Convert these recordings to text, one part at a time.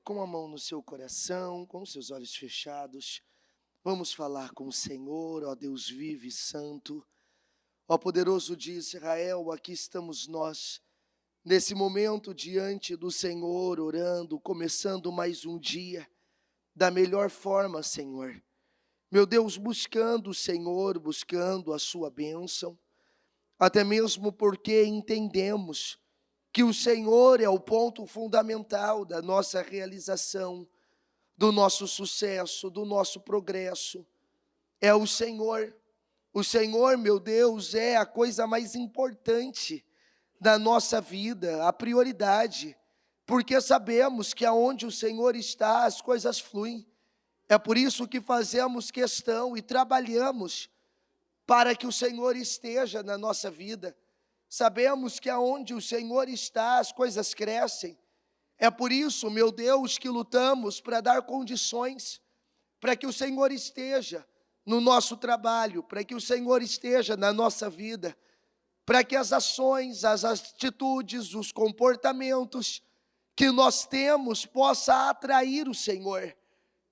com a mão no seu coração, com os seus olhos fechados, vamos falar com o Senhor, ó Deus vivo e santo, ó poderoso de Israel, aqui estamos nós, nesse momento diante do Senhor, orando, começando mais um dia, da melhor forma, Senhor. Meu Deus, buscando o Senhor, buscando a sua bênção, até mesmo porque entendemos que o Senhor é o ponto fundamental da nossa realização, do nosso sucesso, do nosso progresso. É o Senhor, meu Deus, é a coisa mais importante da nossa vida, a prioridade, porque sabemos que aonde o Senhor está, as coisas fluem. É por isso que fazemos questão e trabalhamos para que o Senhor esteja na nossa vida. Sabemos que aonde o Senhor está, as coisas crescem. É por isso, meu Deus, que lutamos para dar condições para que o Senhor esteja no nosso trabalho, para que o Senhor esteja na nossa vida, para que as ações, as atitudes, os comportamentos que nós temos possa atrair o Senhor.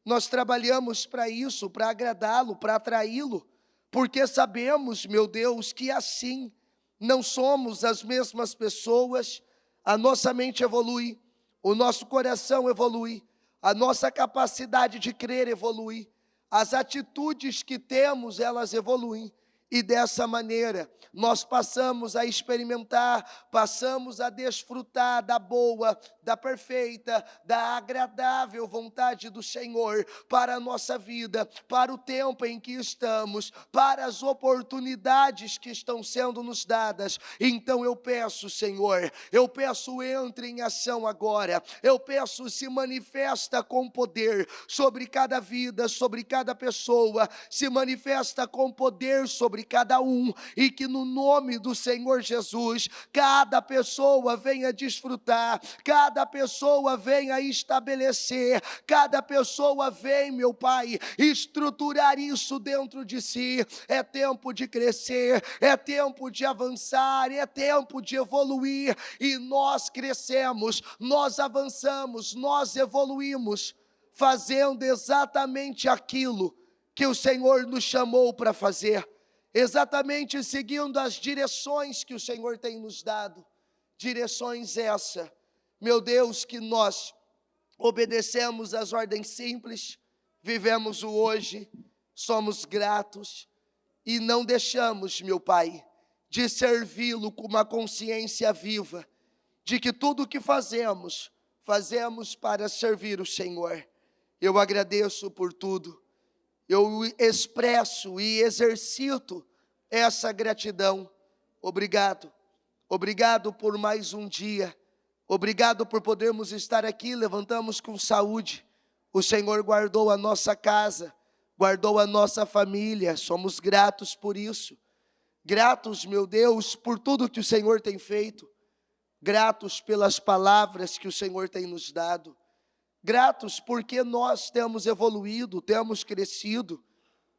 Nós trabalhamos para isso, para agradá-lo, para atraí-lo, porque sabemos, meu Deus, que assim não somos as mesmas pessoas, a nossa mente evolui, o nosso coração evolui, a nossa capacidade de crer evolui, as atitudes que temos, elas evoluem. E dessa maneira, nós passamos a experimentar, passamos a desfrutar da boa, da perfeita, da agradável vontade do Senhor para a nossa vida, para o tempo em que estamos, para as oportunidades que estão sendo nos dadas. Então eu peço, Senhor, entre em ação agora, eu peço, se manifesta com poder sobre cada vida, sobre cada pessoa, se manifesta com poder sobre cada um, e que no nome do Senhor Jesus, cada pessoa venha desfrutar, cada pessoa venha estabelecer, cada pessoa vem, meu Pai, estruturar isso dentro de si. É tempo de crescer, é tempo de avançar, é tempo de evoluir, e nós crescemos, nós avançamos, nós evoluímos, fazendo exatamente aquilo que o Senhor nos chamou para fazer, exatamente seguindo as direções que o Senhor tem nos dado, direções essa, meu Deus, que nós obedecemos às ordens simples, vivemos o hoje, somos gratos e não deixamos, meu Pai, de servi-lo com uma consciência viva, de que tudo o que fazemos, fazemos para servir o Senhor. Eu agradeço por tudo. Eu expresso e exercito essa gratidão. Obrigado. Obrigado por mais um dia. Obrigado por podermos estar aqui, levantamos com saúde. O Senhor guardou a nossa casa, guardou a nossa família. Somos gratos por isso. Gratos, meu Deus, por tudo que o Senhor tem feito. Gratos pelas palavras que o Senhor tem nos dado. Gratos porque nós temos evoluído, temos crescido.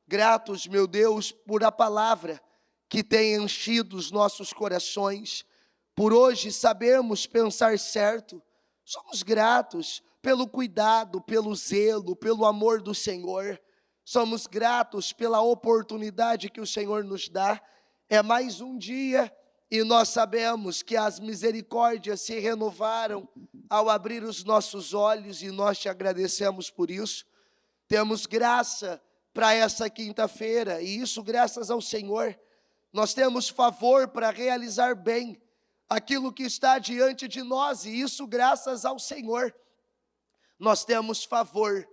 Gratos, meu Deus, por a palavra que tem enchido os nossos corações. Por hoje sabermos pensar certo. Somos gratos pelo cuidado, pelo zelo, pelo amor do Senhor. Somos gratos pela oportunidade que o Senhor nos dá. É mais um dia e nós sabemos que as misericórdias se renovaram ao abrir os nossos olhos, e nós te agradecemos por isso. Temos graça para essa quinta-feira, e isso graças ao Senhor. Nós temos favor para realizar bem aquilo que está diante de nós, e isso graças ao Senhor. Nós temos favor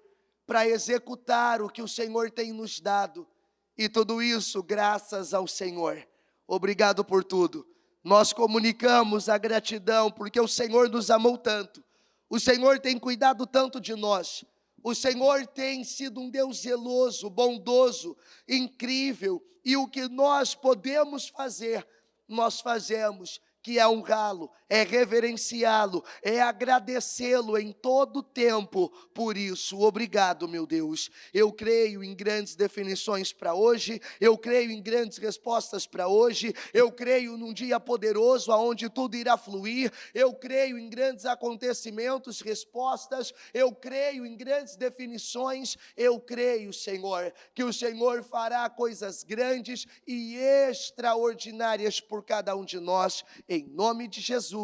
para executar o que o Senhor tem nos dado, e tudo isso graças ao Senhor. Obrigado por tudo. Nós comunicamos a gratidão, porque o Senhor nos amou tanto. O Senhor tem cuidado tanto de nós. O Senhor tem sido um Deus zeloso, bondoso, incrível. E o que nós podemos fazer, nós fazemos, que é honrá-lo, é reverenciá-lo, é agradecê-lo em todo o tempo por isso. Obrigado, meu Deus. Eu creio em grandes definições para hoje, eu creio em grandes respostas para hoje, eu creio num dia poderoso aonde tudo irá fluir, eu creio em grandes acontecimentos, respostas, eu creio em grandes definições, eu creio, Senhor, que o Senhor fará coisas grandes e extraordinárias por cada um de nós, em nome de Jesus,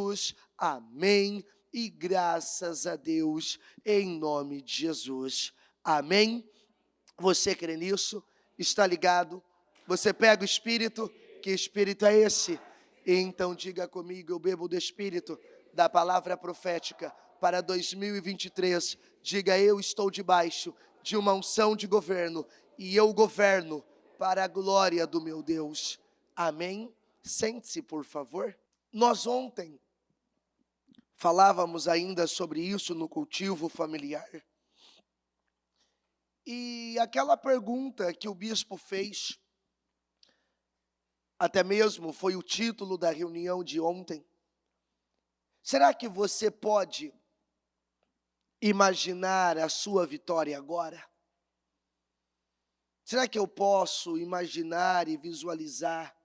amém, e graças a Deus, em nome de Jesus, amém. Você crê nisso? Está ligado? Você pega o Espírito? Que Espírito é esse? Então diga comigo, eu bebo do Espírito, da palavra profética para 2023, diga, eu estou debaixo de uma unção de governo, e eu governo para a glória do meu Deus, amém? Sente-se, por favor. Nós ontem falávamos ainda sobre isso no cultivo familiar, e aquela pergunta que o bispo fez, até mesmo foi o título da reunião de ontem, será que você pode imaginar a sua vitória agora? Será que eu posso imaginar e visualizar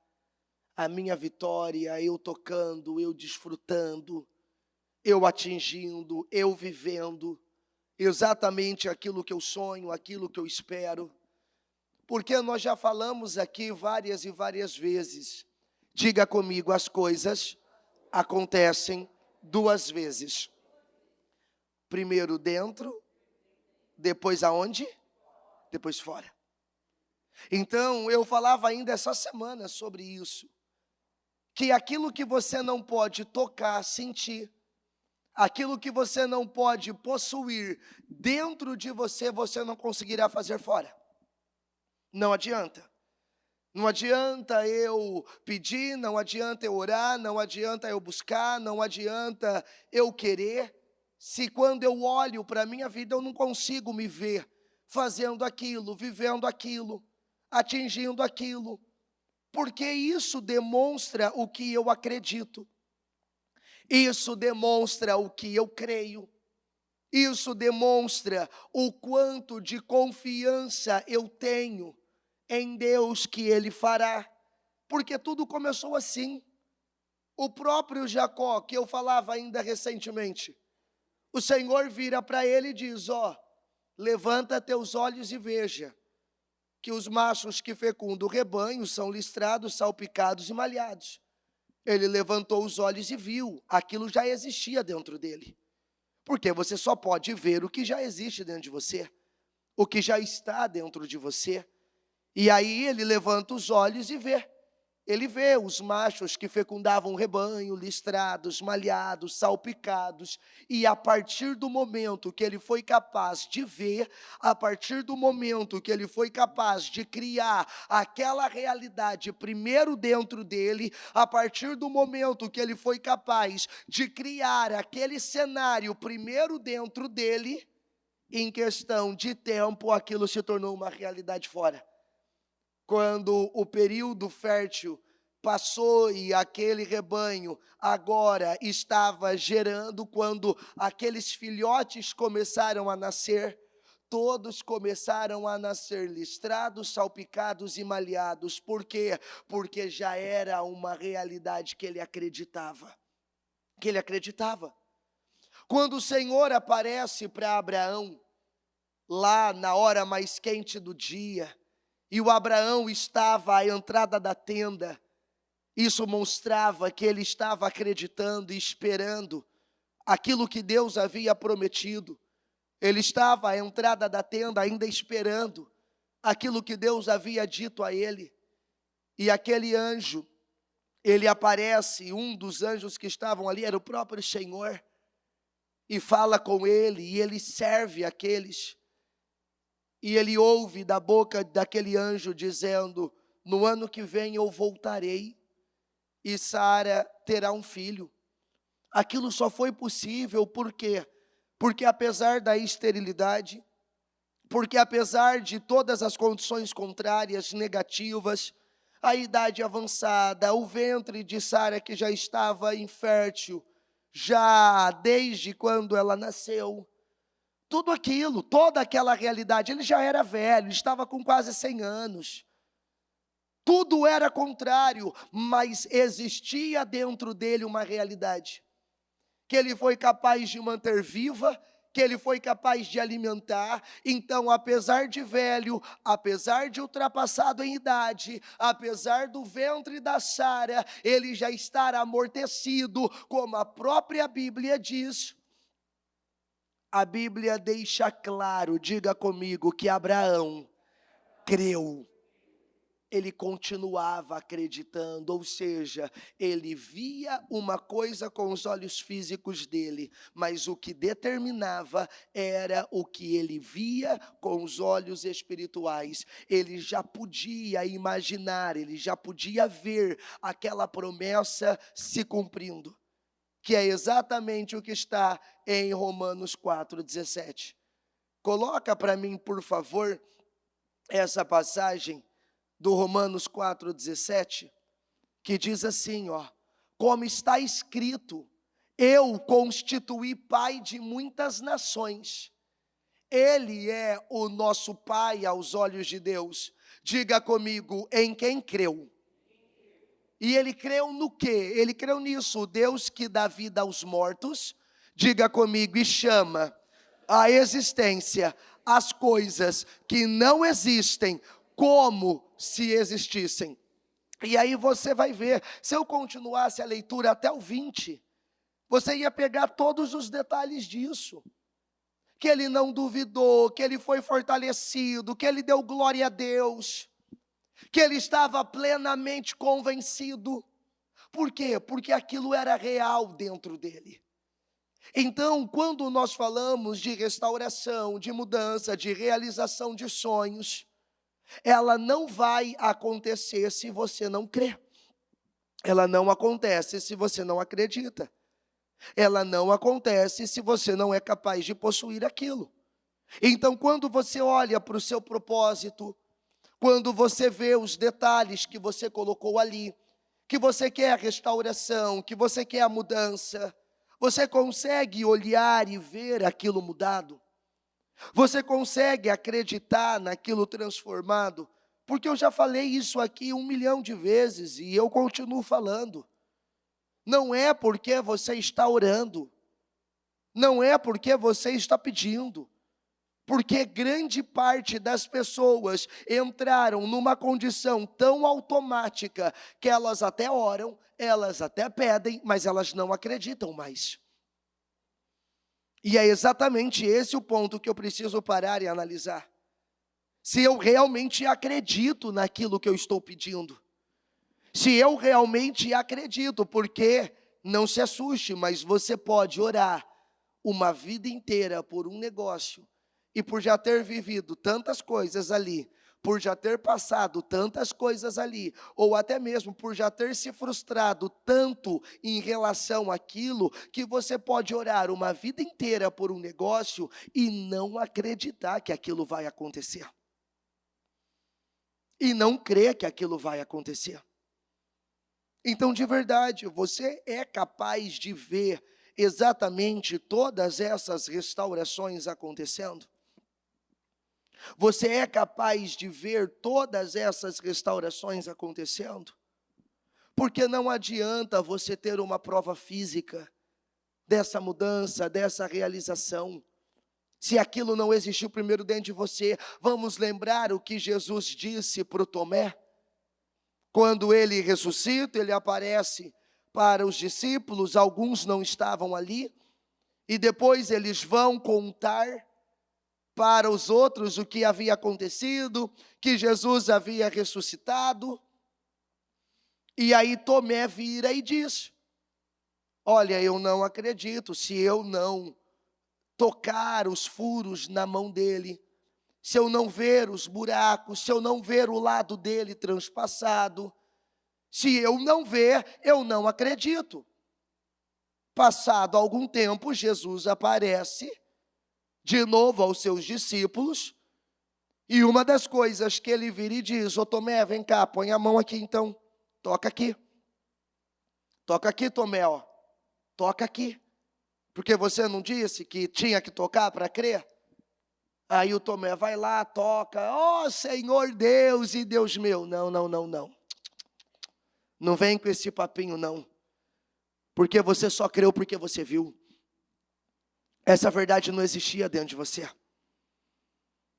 a minha vitória, eu tocando, eu desfrutando, eu atingindo, eu vivendo exatamente aquilo que eu sonho, aquilo que eu espero? Porque nós já falamos aqui várias e várias vezes, diga comigo, as coisas acontecem duas vezes. Primeiro dentro, depois aonde? Depois fora. Então, eu falava ainda essa semana sobre isso, que aquilo que você não pode tocar, sentir, aquilo que você não pode possuir dentro de você, você não conseguirá fazer fora. Não adianta. Não adianta eu pedir, não adianta eu orar, não adianta eu buscar, não adianta eu querer, se quando eu olho para a minha vida eu não consigo me ver fazendo aquilo, vivendo aquilo, atingindo aquilo, porque isso demonstra o que eu acredito, isso demonstra o que eu creio, isso demonstra o quanto de confiança eu tenho em Deus que Ele fará, porque tudo começou assim. O próprio Jacó, que eu falava ainda recentemente, o Senhor vira para ele e diz, levanta teus olhos e veja, que os machos que fecundam o rebanho são listrados, salpicados e malhados. Ele levantou os olhos e viu, aquilo já existia dentro dele, porque você só pode ver o que já existe dentro de você, o que já está dentro de você. E aí ele levanta os olhos e vê. Ele vê os machos que fecundavam o rebanho, listrados, malhados, salpicados. E a partir do momento que ele foi capaz de ver, a partir do momento que ele foi capaz de criar aquela realidade primeiro dentro dele, a partir do momento que ele foi capaz de criar aquele cenário primeiro dentro dele, em questão de tempo, aquilo se tornou uma realidade fora. Quando o período fértil passou e aquele rebanho agora estava gerando, quando aqueles filhotes começaram a nascer, todos começaram a nascer listrados, salpicados e malhados. Por quê? Porque já era uma realidade que ele acreditava. Quando o Senhor aparece para Abraão, lá na hora mais quente do dia, e o Abraão estava à entrada da tenda, isso mostrava que ele estava acreditando e esperando aquilo que Deus havia prometido. Ele estava à entrada da tenda ainda esperando aquilo que Deus havia dito a ele. E aquele anjo, ele aparece, um dos anjos que estavam ali era o próprio Senhor, e fala com ele, e ele serve aqueles. E ele ouve da boca daquele anjo dizendo, no ano que vem eu voltarei e Sara terá um filho. Aquilo só foi possível, por quê? Porque apesar da esterilidade, porque apesar de todas as condições contrárias, negativas, a idade avançada, o ventre de Sara que já estava infértil, já desde quando ela nasceu. Tudo aquilo, toda aquela realidade, ele já era velho, estava com quase 100 anos. Tudo era contrário, mas existia dentro dele uma realidade que ele foi capaz de manter viva, que ele foi capaz de alimentar. Então, apesar de velho, apesar de ultrapassado em idade, apesar do ventre da Sara, ele já estar amortecido, como a própria Bíblia diz. A Bíblia deixa claro, diga comigo, que Abraão creu. Ele continuava acreditando, ou seja, ele via uma coisa com os olhos físicos dele, mas o que determinava era o que ele via com os olhos espirituais. Ele já podia imaginar, ele já podia ver aquela promessa se cumprindo, que é exatamente o que está em Romanos 4,17. Coloca para mim, por favor, essa passagem do Romanos 4,17, que diz assim, como está escrito, eu constituí pai de muitas nações. Ele é o nosso pai aos olhos de Deus. Diga comigo, em quem creu? E ele creu no quê? Ele creu nisso, o Deus que dá vida aos mortos, diga comigo, e chama a existência as coisas que não existem como se existissem. E aí você vai ver, se eu continuasse a leitura até o 20, você ia pegar todos os detalhes disso. Que ele não duvidou, que ele foi fortalecido, que ele deu glória a Deus, que ele estava plenamente convencido. Por quê? Porque aquilo era real dentro dele. Então, quando nós falamos de restauração, de mudança, de realização de sonhos, ela não vai acontecer se você não crê. Ela não acontece se você não acredita. Ela não acontece se você não é capaz de possuir aquilo. Então, quando você olha para o seu propósito, quando você vê os detalhes que você colocou ali, que você quer a restauração, que você quer a mudança, você consegue olhar e ver aquilo mudado? Você consegue acreditar naquilo transformado? Porque eu já falei isso aqui 1 milhão de vezes e eu continuo falando. Não é porque você está orando, não é porque você está pedindo, porque grande parte das pessoas entraram numa condição tão automática que elas até oram, elas até pedem, mas elas não acreditam mais. E é exatamente esse o ponto que eu preciso parar e analisar. Se eu realmente acredito naquilo que eu estou pedindo. Se eu realmente acredito, porque não se assuste, mas você pode orar uma vida inteira por um negócio e por já ter vivido tantas coisas ali, por já ter passado tantas coisas ali, ou até mesmo por já ter se frustrado tanto em relação àquilo, que você pode orar uma vida inteira por um negócio e não acreditar que aquilo vai acontecer. E não crer que aquilo vai acontecer. Então, de verdade, você é capaz de ver exatamente todas essas restaurações acontecendo? Você é capaz de ver todas essas restaurações acontecendo? Porque não adianta você ter uma prova física dessa mudança, dessa realização, se aquilo não existiu primeiro dentro de você. Vamos lembrar o que Jesus disse para o Tomé? Quando ele ressuscita, ele aparece para os discípulos, alguns não estavam ali, e depois eles vão contar para os outros o que havia acontecido, que Jesus havia ressuscitado. E aí Tomé vira e diz: olha, eu não acredito, se eu não tocar os furos na mão dele, se eu não ver os buracos, se eu não ver o lado dele transpassado, se eu não ver, eu não acredito. Passado algum tempo, Jesus aparece de novo aos seus discípulos, e uma das coisas que ele vira e diz: ô Tomé, vem cá, põe a mão aqui então, toca aqui, Tomé, toca aqui. Porque você não disse que tinha que tocar para crer? Aí o Tomé vai lá, toca, ó Senhor Deus e Deus meu. Não, não, não, não. Não vem com esse papinho, não. Porque você só creu porque você viu. Essa verdade não existia dentro de você.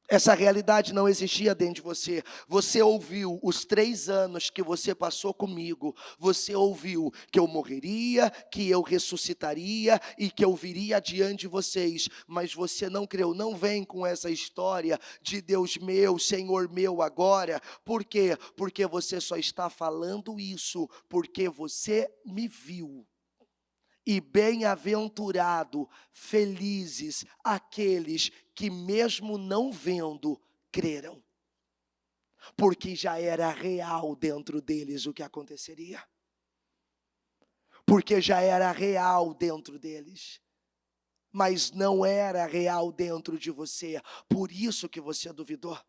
Essa realidade não existia dentro de você. Você ouviu os 3 anos que você passou comigo. Você ouviu que eu morreria, que eu ressuscitaria e que eu viria diante de vocês. Mas você não creu. Não vem com essa história de Deus meu, Senhor meu agora. Por quê? Porque você só está falando isso porque você me viu. E bem-aventurado, felizes aqueles que mesmo não vendo, creram. Porque já era real dentro deles o que aconteceria. Porque já era real dentro deles. Mas não era real dentro de você. Por isso que você duvidou.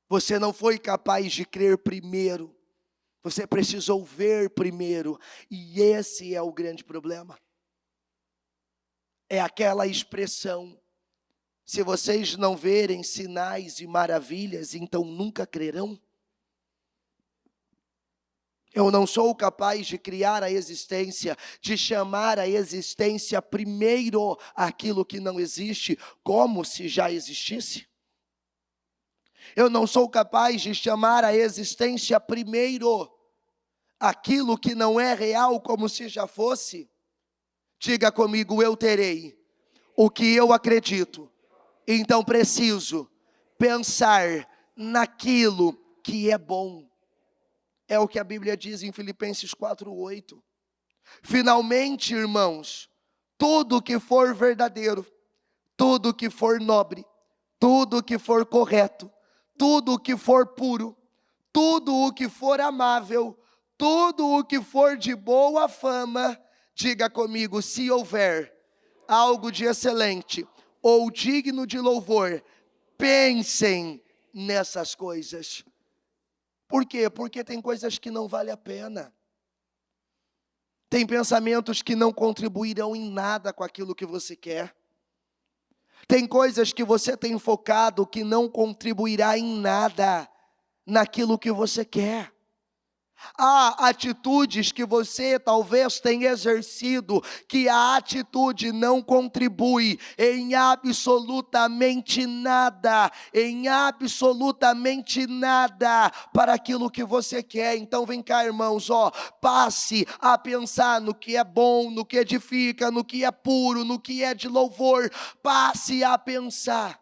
Você não foi capaz de crer primeiro. Você precisou ver primeiro, e esse é o grande problema. É aquela expressão, se vocês não verem sinais e maravilhas, então nunca crerão. Eu não sou capaz de criar a existência, de chamar a existência primeiro aquilo que não existe, como se já existisse. Eu não sou capaz de chamar a existência primeiro aquilo que não é real como se já fosse. Diga comigo, eu terei o que eu acredito. Então preciso pensar naquilo que é bom. É o que a Bíblia diz em Filipenses 4:8. Finalmente, irmãos, tudo que for verdadeiro, tudo que for nobre, tudo que for correto, tudo que for puro, tudo o que for amável, tudo o que for de boa fama, diga comigo, se houver algo de excelente ou digno de louvor, pensem nessas coisas. Por quê? Porque tem coisas que não valem a pena. Tem pensamentos que não contribuirão em nada com aquilo que você quer. Tem coisas que você tem focado que não contribuirá em nada naquilo que você quer. Há atitudes que você talvez tenha exercido, que a atitude não contribui em absolutamente nada, para aquilo que você quer. Então vem cá, irmãos, passe a pensar no que é bom, no que edifica, no que é puro, no que é de louvor. Passe a pensar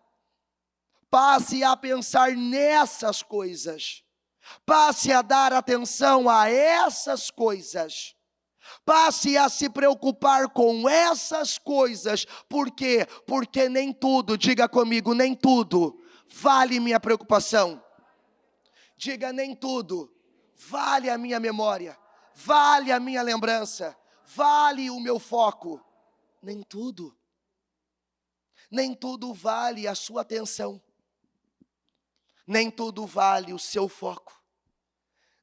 nessas coisas. Passe a dar atenção a essas coisas. Passe a se preocupar com essas coisas. Por quê? Porque nem tudo, diga comigo, nem tudo vale minha preocupação. Diga, nem tudo vale a minha memória, vale a minha lembrança, vale o meu foco. Nem tudo. Nem tudo vale a sua atenção. Nem tudo vale o seu foco.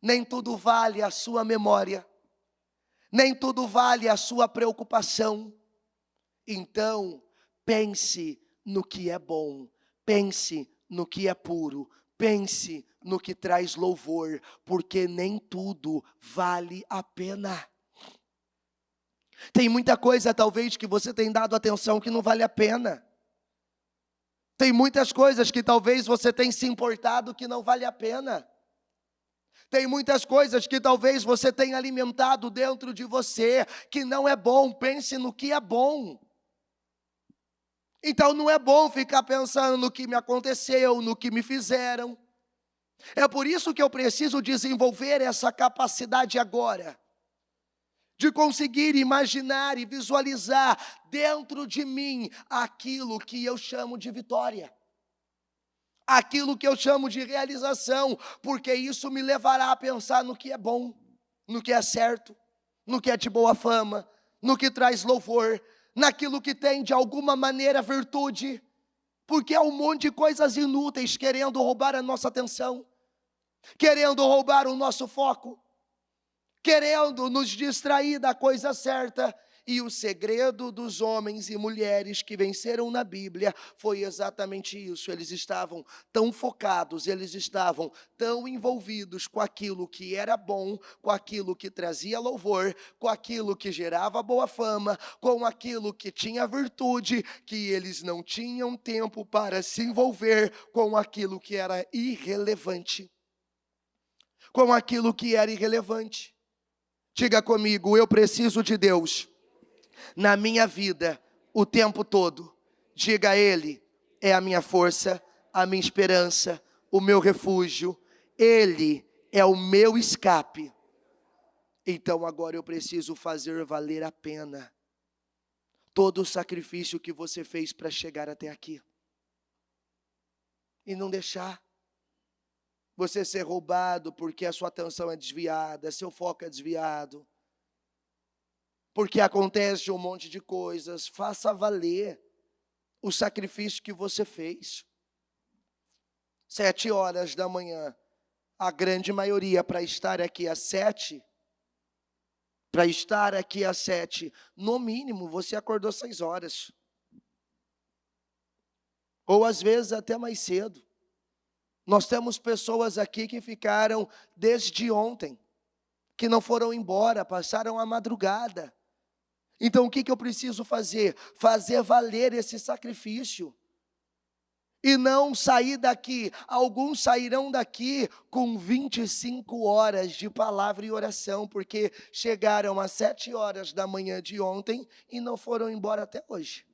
Nem tudo vale a sua memória. Nem tudo vale a sua preocupação. Então, pense no que é bom. Pense no que é puro. Pense no que traz louvor. Porque nem tudo vale a pena. Tem muita coisa, talvez, que você tem dado atenção que não vale a pena. Tem muitas coisas que talvez você tenha se importado que não vale a pena. Tem muitas coisas que talvez você tenha alimentado dentro de você que não é bom. Pense no que é bom. Então não é bom ficar pensando no que me aconteceu, no que me fizeram. É por isso que eu preciso desenvolver essa capacidade agora. De conseguir imaginar e visualizar dentro de mim aquilo que eu chamo de vitória. Aquilo que eu chamo de realização, porque isso me levará a pensar no que é bom, no que é certo, no que é de boa fama, no que traz louvor, naquilo que tem de alguma maneira virtude, porque há um monte de coisas inúteis querendo roubar a nossa atenção, querendo roubar o nosso foco, querendo nos distrair da coisa certa. E o segredo dos homens e mulheres que venceram na Bíblia foi exatamente isso. Eles estavam tão focados, eles estavam tão envolvidos com aquilo que era bom, com aquilo que trazia louvor, com aquilo que gerava boa fama, com aquilo que tinha virtude, que eles não tinham tempo para se envolver com aquilo que era irrelevante. Com aquilo que era irrelevante. Diga comigo, eu preciso de Deus na minha vida o tempo todo. Diga a Ele, é a minha força, a minha esperança, o meu refúgio. Ele é o meu escape. Então agora eu preciso fazer valer a pena todo o sacrifício que você fez para chegar até aqui. E não deixar você ser roubado porque a sua atenção é desviada, seu foco é desviado. Porque acontece um monte de coisas. Faça valer o sacrifício que você fez. 7 horas da manhã, a grande maioria para estar aqui às 7, no mínimo você acordou 6 horas. Ou às vezes até mais cedo. Nós temos pessoas aqui que ficaram desde ontem, que não foram embora, passaram a madrugada. Então o que eu preciso fazer? Fazer valer esse sacrifício. E não sair daqui. Alguns sairão daqui com 25 horas de palavra e oração, porque chegaram às 7 horas da manhã de ontem e não foram embora até hoje.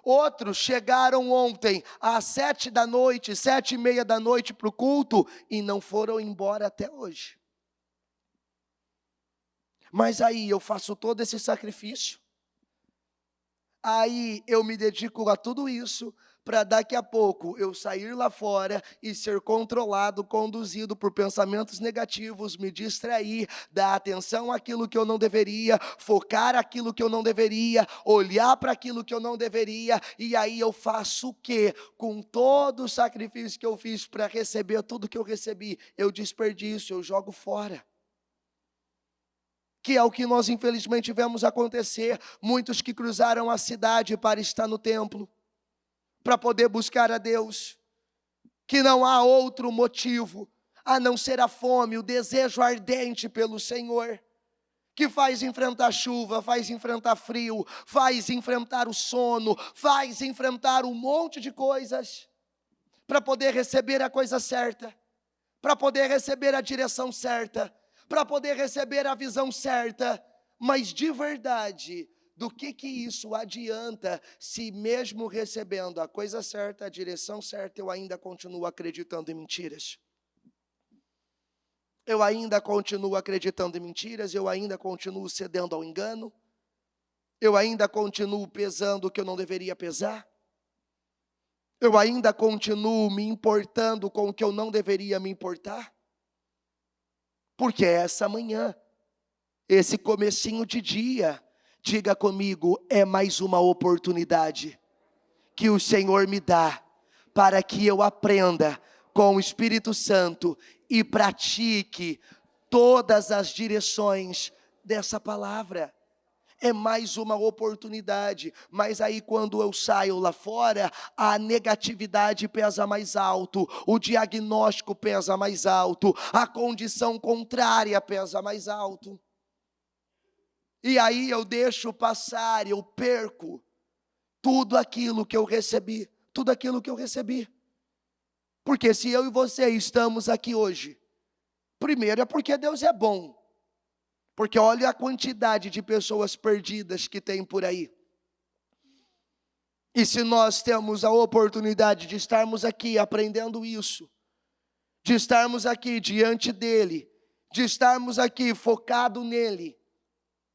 Outros chegaram ontem às 7 da noite, 7:30 da noite para o culto e não foram embora até hoje. Mas aí eu faço todo esse sacrifício. Aí eu me dedico a tudo isso para daqui a pouco eu sair lá fora e ser controlado, conduzido por pensamentos negativos, me distrair, dar atenção àquilo que eu não deveria, focar aquilo que eu não deveria, olhar para aquilo que eu não deveria, e aí eu faço o quê? Com todo o sacrifício que eu fiz para receber tudo que eu recebi, eu desperdiço, eu jogo fora. Que é o que nós infelizmente vemos acontecer, muitos que cruzaram a cidade para estar no templo, para poder buscar a Deus, que não há outro motivo, a não ser a fome, o desejo ardente pelo Senhor, que faz enfrentar chuva, faz enfrentar frio, faz enfrentar o sono, faz enfrentar um monte de coisas, para poder receber a coisa certa, para poder receber a direção certa, para poder receber a visão certa. Mas de verdade, do que isso adianta se mesmo recebendo a coisa certa, a direção certa, eu ainda continuo acreditando em mentiras? Eu ainda continuo acreditando em mentiras, eu ainda continuo cedendo ao engano, eu ainda continuo pesando o que eu não deveria pesar, eu ainda continuo me importando com o que eu não deveria me importar. Porque essa manhã, esse comecinho de dia, diga comigo, é mais uma oportunidade que o Senhor me dá para que eu aprenda com o Espírito Santo e pratique todas as direções dessa palavra. É mais uma oportunidade, mas aí quando eu saio lá fora, a negatividade pesa mais alto, o diagnóstico pesa mais alto, a condição contrária pesa mais alto. E aí eu deixo passar, eu perco tudo aquilo que eu recebi, Porque se eu e você estamos aqui hoje, primeiro é porque Deus é bom. Porque olha a quantidade de pessoas perdidas que tem por aí. E se nós temos a oportunidade de estarmos aqui aprendendo isso, de estarmos aqui diante dEle, de estarmos aqui focado nele,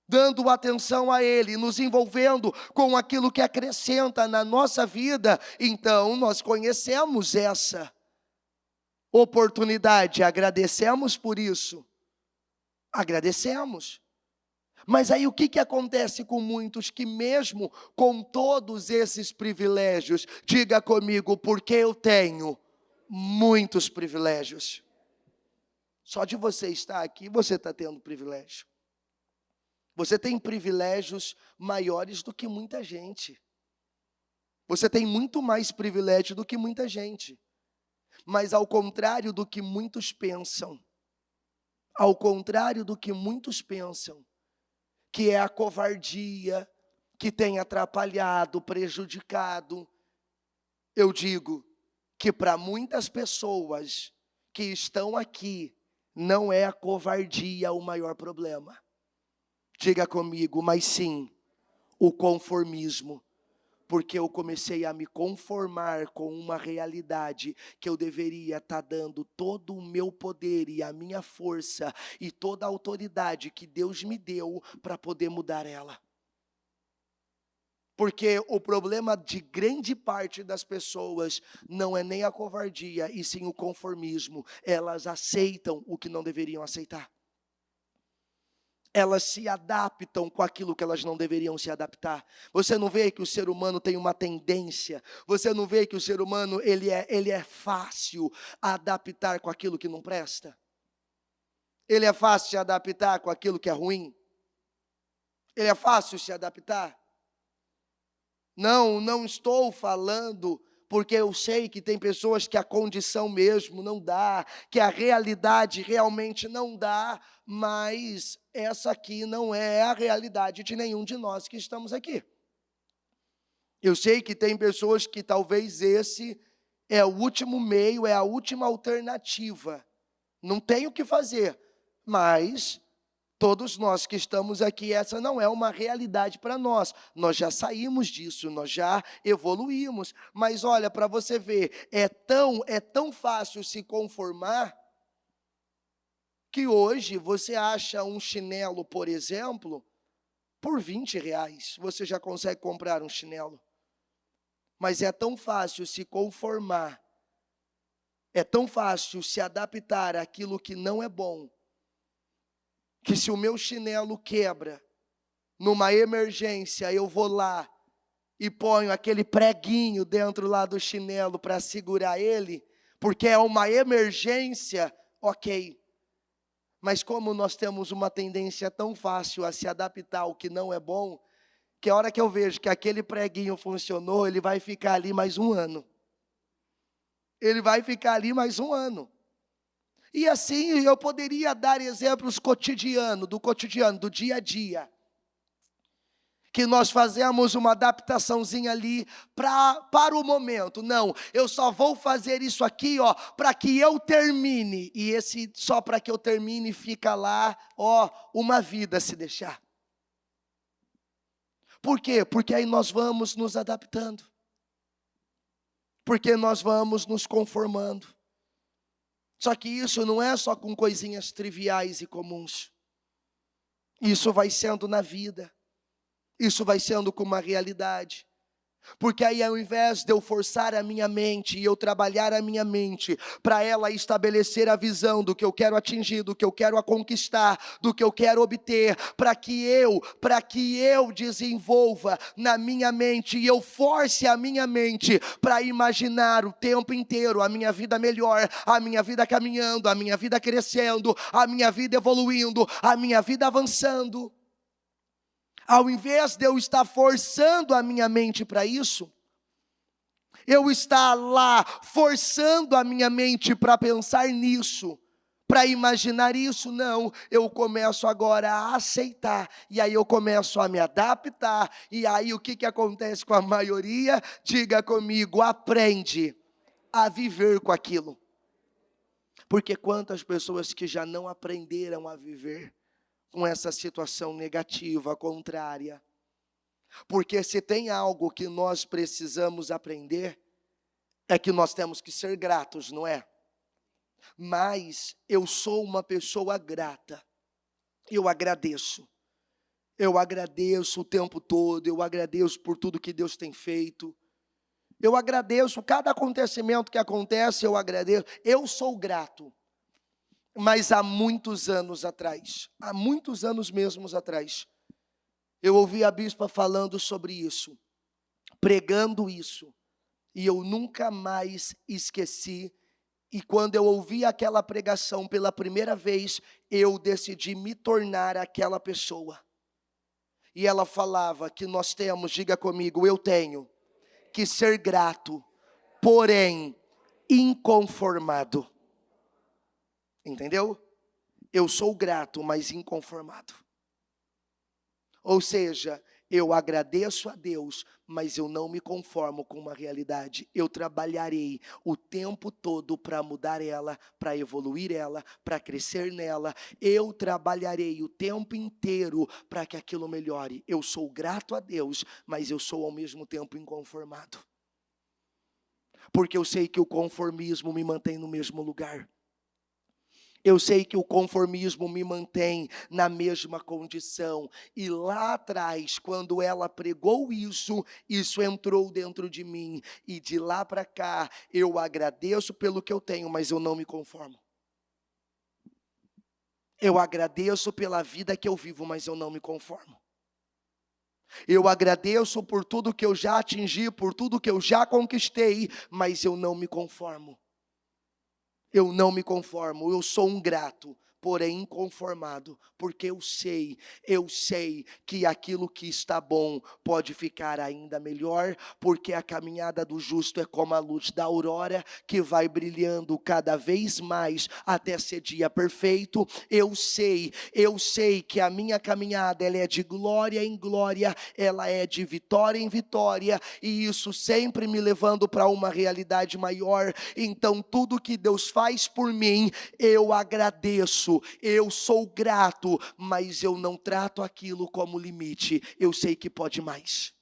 dando atenção a Ele, nos envolvendo com aquilo que acrescenta na nossa vida, então nós conhecemos essa oportunidade, agradecemos por isso. Agradecemos. Mas aí o que acontece com muitos que mesmo com todos esses privilégios, diga comigo, porque eu tenho muitos privilégios. Só de você estar aqui, você está tendo privilégio. Você tem privilégios maiores do que muita gente. Você tem muito mais privilégio do que muita gente. Mas ao contrário do que muitos pensam, ao contrário do que muitos pensam, que é a covardia que tem atrapalhado, prejudicado, eu digo que para muitas pessoas que estão aqui, não é a covardia o maior problema. Diga comigo, mas sim, o conformismo. Porque eu comecei a me conformar com uma realidade que eu deveria estar dando todo o meu poder e a minha força e toda a autoridade que Deus me deu para poder mudar ela. Porque o problema de grande parte das pessoas não é nem a covardia, e sim o conformismo. Elas aceitam o que não deveriam aceitar. Elas se adaptam com aquilo que elas não deveriam se adaptar. Você não vê que o ser humano tem uma tendência? Você não vê que o ser humano ele é fácil a adaptar com aquilo que não presta? Ele é fácil se adaptar com aquilo que é ruim? Ele é fácil se adaptar? Não estou falando porque eu sei que tem pessoas que a condição mesmo não dá, que a realidade realmente não dá, mas essa aqui não é a realidade de nenhum de nós que estamos aqui. Eu sei que tem pessoas que talvez esse é o último meio, é a última alternativa. Não tem o que fazer, mas todos nós que estamos aqui, essa não é uma realidade para nós. Nós já saímos disso, nós já evoluímos. Mas olha, para você ver, é tão fácil se conformar, que hoje você acha um chinelo, por exemplo, por R$20. Você já consegue comprar um chinelo. Mas é tão fácil se conformar, é tão fácil se adaptar àquilo que não é bom, que se o meu chinelo quebra, numa emergência, eu vou lá e ponho aquele preguinho dentro lá do chinelo para segurar ele, porque é uma emergência, ok. Mas como nós temos uma tendência tão fácil a se adaptar ao que não é bom, que a hora que eu vejo que aquele preguinho funcionou, ele vai ficar ali mais um ano. Ele vai ficar ali mais um ano. E assim eu poderia dar exemplos do cotidiano, do dia a dia. Que nós fazemos uma adaptaçãozinha ali para o momento. Não, eu só vou fazer isso aqui, para que eu termine. E esse só para que eu termine fica lá, uma vida se deixar. Por quê? Porque aí nós vamos nos adaptando. Porque nós vamos nos conformando. Só que isso não é só com coisinhas triviais e comuns. Isso vai sendo na vida. Isso vai sendo com uma realidade. Porque aí ao invés de eu forçar a minha mente e eu trabalhar a minha mente para ela estabelecer a visão do que eu quero atingir, do que eu quero conquistar, do que eu quero obter, para que eu desenvolva na minha mente e eu force a minha mente para imaginar o tempo inteiro a minha vida melhor, a minha vida caminhando, a minha vida crescendo, a minha vida evoluindo, a minha vida avançando. Ao invés de eu estar forçando a minha mente para isso, eu estar lá forçando a minha mente para pensar nisso, para imaginar isso, não, eu começo agora a aceitar, e aí eu começo a me adaptar, e aí o que acontece com a maioria? Diga comigo, aprende a viver com aquilo. Porque quantas pessoas que já não aprenderam a viver com essa situação negativa, contrária. Porque se tem algo que nós precisamos aprender, é que nós temos que ser gratos, não é? Mas eu sou uma pessoa grata. Eu agradeço. Eu agradeço o tempo todo, eu agradeço por tudo que Deus tem feito. Eu agradeço cada acontecimento que acontece, eu agradeço. Eu sou grato. Mas há muitos anos atrás, há muitos anos mesmo atrás, eu ouvi a bispa falando sobre isso, pregando isso, e eu nunca mais esqueci. E quando eu ouvi aquela pregação pela primeira vez, eu decidi me tornar aquela pessoa. E ela falava que nós temos, diga comigo, eu tenho que ser grato, porém inconformado. Entendeu? Eu sou grato, mas inconformado. Ou seja, eu agradeço a Deus, mas eu não me conformo com uma realidade. Eu trabalharei o tempo todo para mudar ela, para evoluir ela, para crescer nela. Eu trabalharei o tempo inteiro para que aquilo melhore. Eu sou grato a Deus, mas eu sou ao mesmo tempo inconformado. Porque eu sei que o conformismo me mantém no mesmo lugar. Eu sei que o conformismo me mantém na mesma condição. E lá atrás, quando ela pregou isso, isso entrou dentro de mim. E de lá para cá, eu agradeço pelo que eu tenho, mas eu não me conformo. Eu agradeço pela vida que eu vivo, mas eu não me conformo. Eu agradeço por tudo que eu já atingi, por tudo que eu já conquistei, mas eu não me conformo. Eu não me conformo, eu sou um grato, porém inconformado, porque eu sei que aquilo que está bom pode ficar ainda melhor, porque a caminhada do justo é como a luz da aurora, que vai brilhando cada vez mais até ser dia perfeito. Eu sei que a minha caminhada, ela é de glória em glória, ela é de vitória em vitória, e isso sempre me levando para uma realidade maior. Então tudo que Deus faz por mim, eu agradeço. Eu sou grato, mas eu não trato aquilo como limite. Eu sei que pode mais.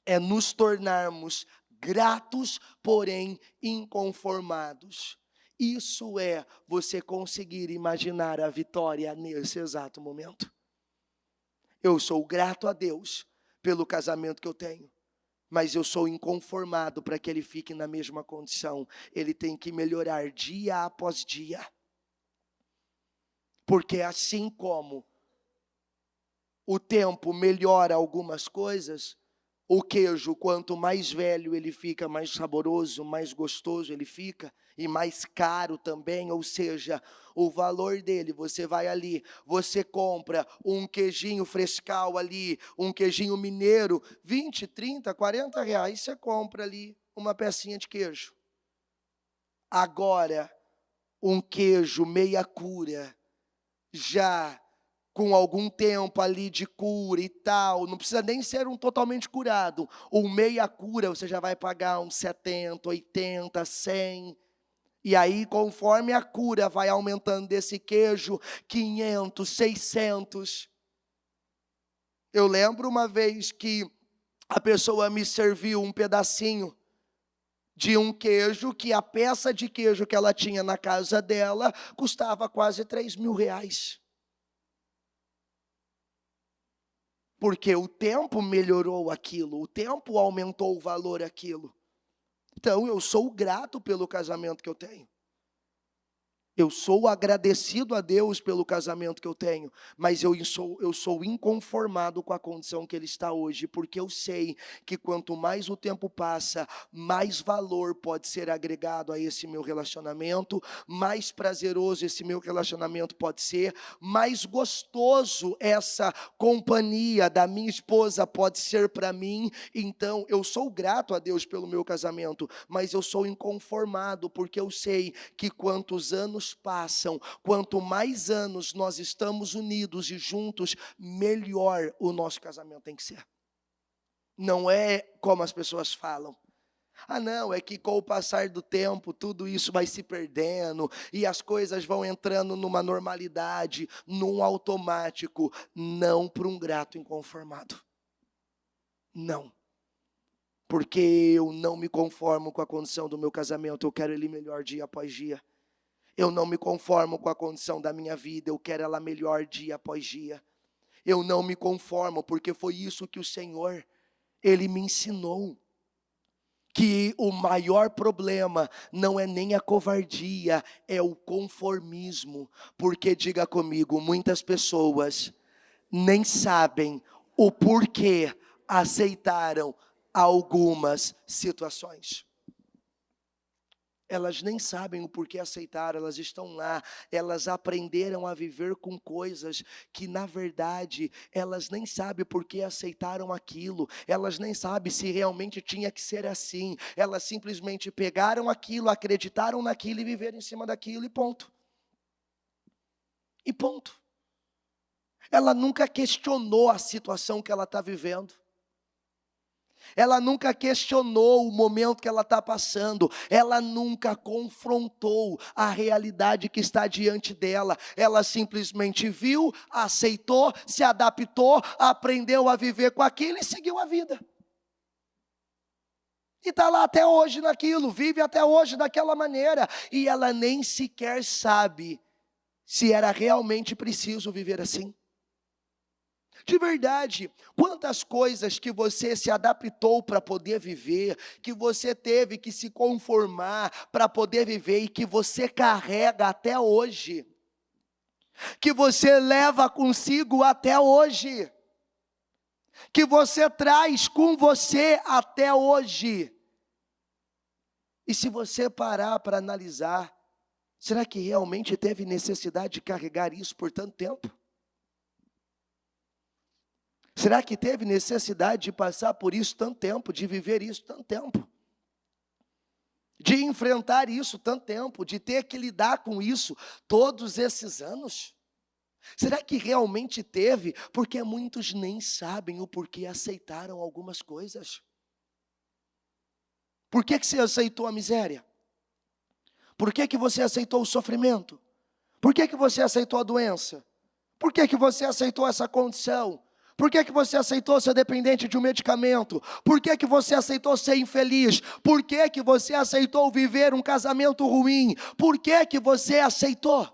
É nos tornarmos gratos, porém inconformados. Isso é você conseguir imaginar a vitória nesse exato momento. Eu sou grato a Deus pelo casamento que eu tenho, mas eu sou inconformado para que ele fique na mesma condição. Ele tem que melhorar dia após dia. Porque assim como o tempo melhora algumas coisas, o queijo, quanto mais velho ele fica, mais saboroso, mais gostoso ele fica, e mais caro também, ou seja, o valor dele, você vai ali, você compra um queijinho frescal ali, um queijinho mineiro, 20, 30, 40 reais, você compra ali uma pecinha de queijo. Agora, um queijo meia cura, já com algum tempo ali de cura e tal, não precisa nem ser um totalmente curado, um meia cura você já vai pagar uns 70, 80, 100, e aí conforme a cura vai aumentando desse queijo, 500, 600. Eu lembro uma vez que a pessoa me serviu um pedacinho de um queijo, que a peça de queijo que ela tinha na casa dela custava quase 3.000 reais. Porque o tempo melhorou aquilo, o tempo aumentou o valor aquilo. Então eu sou grato pelo casamento que eu tenho. Eu sou agradecido a Deus pelo casamento que eu tenho, mas eu sou inconformado com a condição que ele está hoje, porque eu sei que quanto mais o tempo passa, mais valor pode ser agregado a esse meu relacionamento, mais prazeroso esse meu relacionamento pode ser, mais gostoso essa companhia da minha esposa pode ser para mim. Então eu sou grato a Deus pelo meu casamento, mas eu sou inconformado, porque eu sei que quantos anos passam, quanto mais anos nós estamos unidos e juntos, melhor o nosso casamento tem que ser. Não é como as pessoas falam. Ah não, é que com o passar do tempo tudo isso vai se perdendo e as coisas vão entrando numa normalidade, num automático. Não para um grato inconformado. Não. Porque eu não me conformo com a condição do meu casamento, eu quero ele melhor dia após dia. Eu não me conformo com a condição da minha vida, eu quero ela melhor dia após dia. Eu não me conformo, porque foi isso que o Senhor, Ele me ensinou. Que o maior problema não é nem a covardia, é o conformismo. Porque, diga comigo, muitas pessoas nem sabem o porquê aceitaram algumas situações. Elas nem sabem o porquê aceitaram, elas estão lá, elas aprenderam a viver com coisas que, na verdade, elas nem sabem por que aceitaram aquilo, elas nem sabem se realmente tinha que ser assim, elas simplesmente pegaram aquilo, acreditaram naquilo e viveram em cima daquilo e ponto. E ponto. Ela nunca questionou a situação que ela está vivendo. Ela nunca questionou o momento que ela está passando. Ela nunca confrontou a realidade que está diante dela. Ela simplesmente viu, aceitou, se adaptou, aprendeu a viver com aquilo e seguiu a vida. E está lá até hoje naquilo, vive até hoje daquela maneira. E ela nem sequer sabe se era realmente preciso viver assim. De verdade, quantas coisas que você se adaptou para poder viver, que você teve que se conformar para poder viver e que você carrega até hoje, que você leva consigo até hoje, que você traz com você até hoje. E se você parar para analisar, será que realmente teve necessidade de carregar isso por tanto tempo? Será que teve necessidade de passar por isso tanto tempo, de viver isso tanto tempo? De enfrentar isso tanto tempo, de ter que lidar com isso todos esses anos? Será que realmente teve? Porque muitos nem sabem o porquê aceitaram algumas coisas. Por que você aceitou a miséria? Por que você aceitou o sofrimento? Por que você aceitou a doença? Por que você aceitou essa condição? Por que você aceitou ser dependente de um medicamento? Por que você aceitou ser infeliz? Por que você aceitou viver um casamento ruim? Por que você aceitou?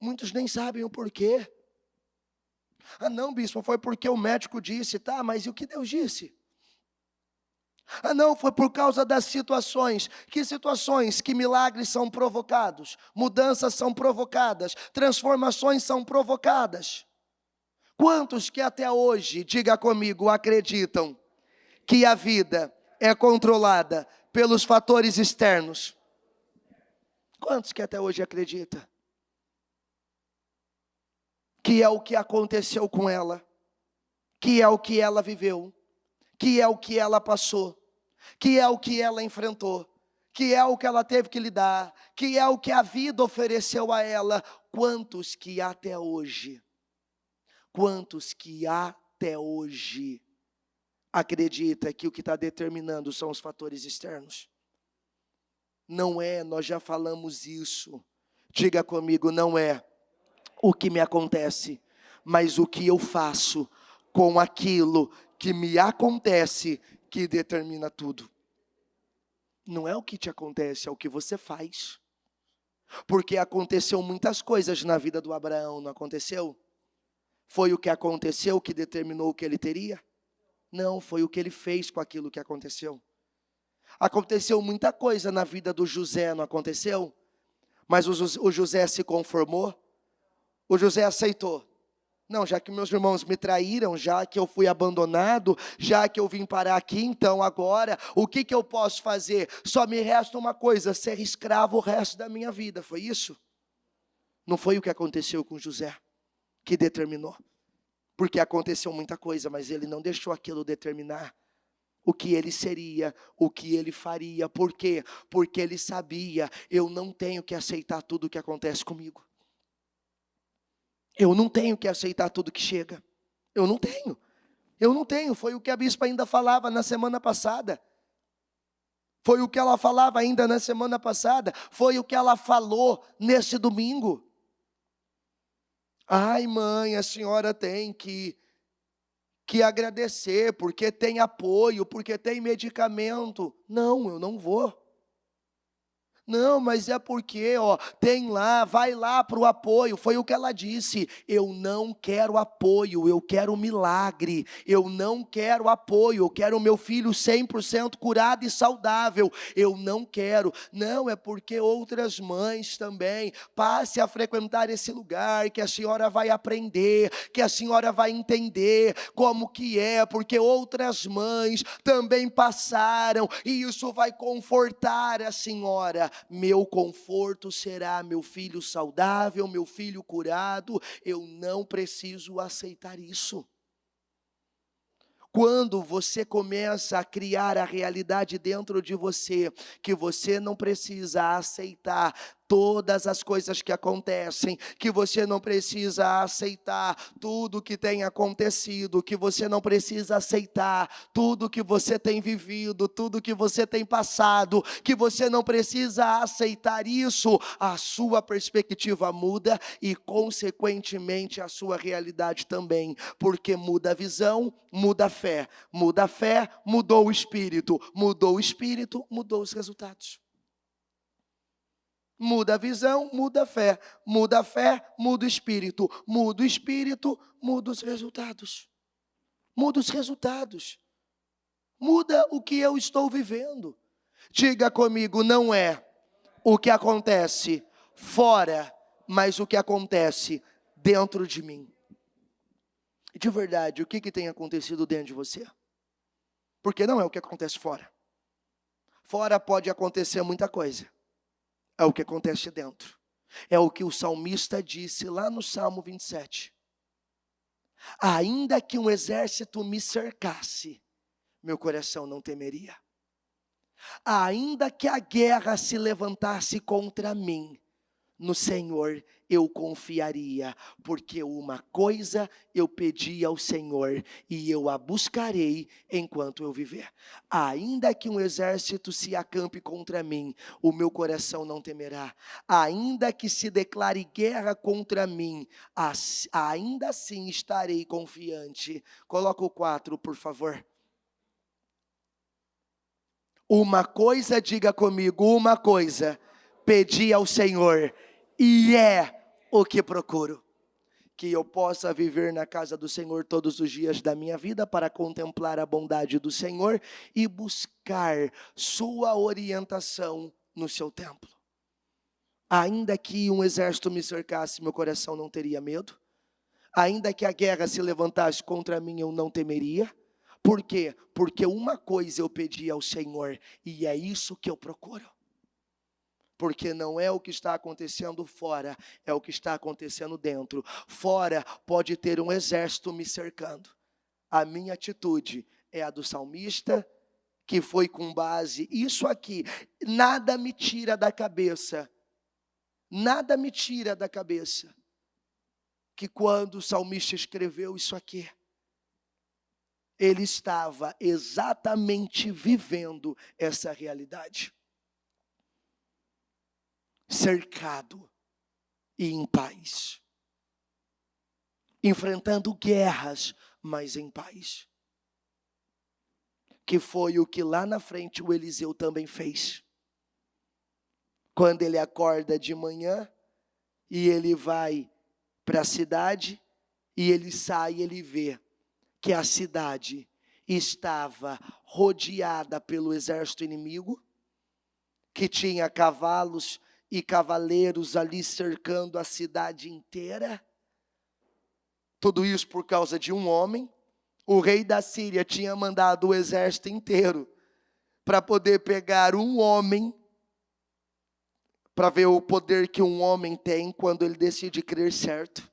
Muitos nem sabem o porquê. Ah não, bispo, foi porque o médico disse, tá, mas e o que Deus disse? Ah não, foi por causa das situações. Que situações? Que milagres são provocados, mudanças são provocadas, transformações são provocadas. Quantos que até hoje, diga comigo, acreditam que a vida é controlada pelos fatores externos? Quantos que até hoje acreditam que é o que aconteceu com ela, que é o que ela viveu, que é o que ela passou, que é o que ela enfrentou, que é o que ela teve que lidar, que é o que a vida ofereceu a ela? Quantos que até hoje acredita que o que está determinando são os fatores externos? Não é, nós já falamos isso. Diga comigo, não é o que me acontece, mas o que eu faço com aquilo que me acontece que determina tudo. Não é o que te acontece, é o que você faz. Porque aconteceu muitas coisas na vida do Abraão, não aconteceu? Foi o que aconteceu que determinou o que ele teria? Não, foi o que ele fez com aquilo que aconteceu. Aconteceu muita coisa na vida do José, não aconteceu? Mas o José se conformou? O José aceitou? Não, já que meus irmãos me traíram, já que eu fui abandonado, já que eu vim parar aqui, então agora, o que eu posso fazer? Só me resta uma coisa, ser escravo o resto da minha vida, foi isso? Não foi o que aconteceu com José que determinou. Porque aconteceu muita coisa, mas ele não deixou aquilo determinar o que ele seria, o que ele faria. Por quê? Porque ele sabia, eu não tenho que aceitar tudo o que acontece comigo. Eu não tenho que aceitar tudo que chega. Eu não tenho. Foi o que a bispa ainda falava na semana passada. Foi o que ela falava ainda na semana passada. Foi o que ela falou nesse domingo. Ai, mãe, a senhora tem que agradecer, porque tem apoio, porque tem medicamento. Não, eu não vou. Não, mas é porque, tem lá, vai lá para o apoio. Foi o que ela disse. Eu não quero apoio, eu quero milagre. Eu não quero apoio, eu quero o meu filho 100% curado e saudável. Eu não quero. Não, é porque outras mães também. Passe a frequentar esse lugar, que a senhora vai aprender, que a senhora vai entender como que é, porque outras mães também passaram, e isso vai confortar a senhora. Meu conforto será meu filho saudável, meu filho curado. Eu não preciso aceitar isso. Quando você começa a criar a realidade dentro de você, que você não precisa aceitar todas as coisas que acontecem, que você não precisa aceitar tudo que tem acontecido, que você não precisa aceitar tudo que você tem vivido, tudo que você tem passado, que você não precisa aceitar isso, a sua perspectiva muda e, consequentemente, a sua realidade também, porque muda a visão, muda a fé, mudou o espírito, mudou os resultados. Muda a visão, muda a fé, muda o espírito, muda o espírito, muda os resultados. Muda os resultados. Muda o que eu estou vivendo. Diga comigo, não é o que acontece fora, mas o que acontece dentro de mim. De verdade, o que tem acontecido dentro de você? Porque não é o que acontece fora. Fora pode acontecer muita coisa. É o que acontece dentro. É o que o salmista disse lá no Salmo 27. Ainda que um exército me cercasse, meu coração não temeria. Ainda que a guerra se levantasse contra mim, no Senhor eu confiaria, porque uma coisa eu pedi ao Senhor, e eu a buscarei enquanto eu viver. Ainda que um exército se acampe contra mim, o meu coração não temerá. Ainda que se declare guerra contra mim, ainda assim estarei confiante. Coloca o 4, por favor. Uma coisa, diga comigo, uma coisa pedi ao Senhor, e é o que procuro: que eu possa viver na casa do Senhor todos os dias da minha vida, para contemplar a bondade do Senhor e buscar sua orientação no seu templo. Ainda que um exército me cercasse, meu coração não teria medo. Ainda que a guerra se levantasse contra mim, eu não temeria. Por quê? Porque uma coisa eu pedi ao Senhor, e é isso que eu procuro. Porque não é o que está acontecendo fora, é o que está acontecendo dentro. Fora pode ter um exército me cercando. A minha atitude é a do salmista, que foi com base, isso aqui, nada me tira da cabeça. Nada me tira da cabeça. Que quando o salmista escreveu isso aqui, ele estava exatamente vivendo essa realidade. Cercado e em paz. Enfrentando guerras, mas em paz. Que foi o que lá na frente o Eliseu também fez. Quando ele acorda de manhã e ele vai para a cidade e ele sai e ele vê que a cidade estava rodeada pelo exército inimigo, que tinha cavalos e cavaleiros ali cercando a cidade inteira. Tudo isso por causa de um homem. O rei da Síria tinha mandado o exército inteiro para poder pegar um homem, para ver o poder que um homem tem quando ele decide crer certo,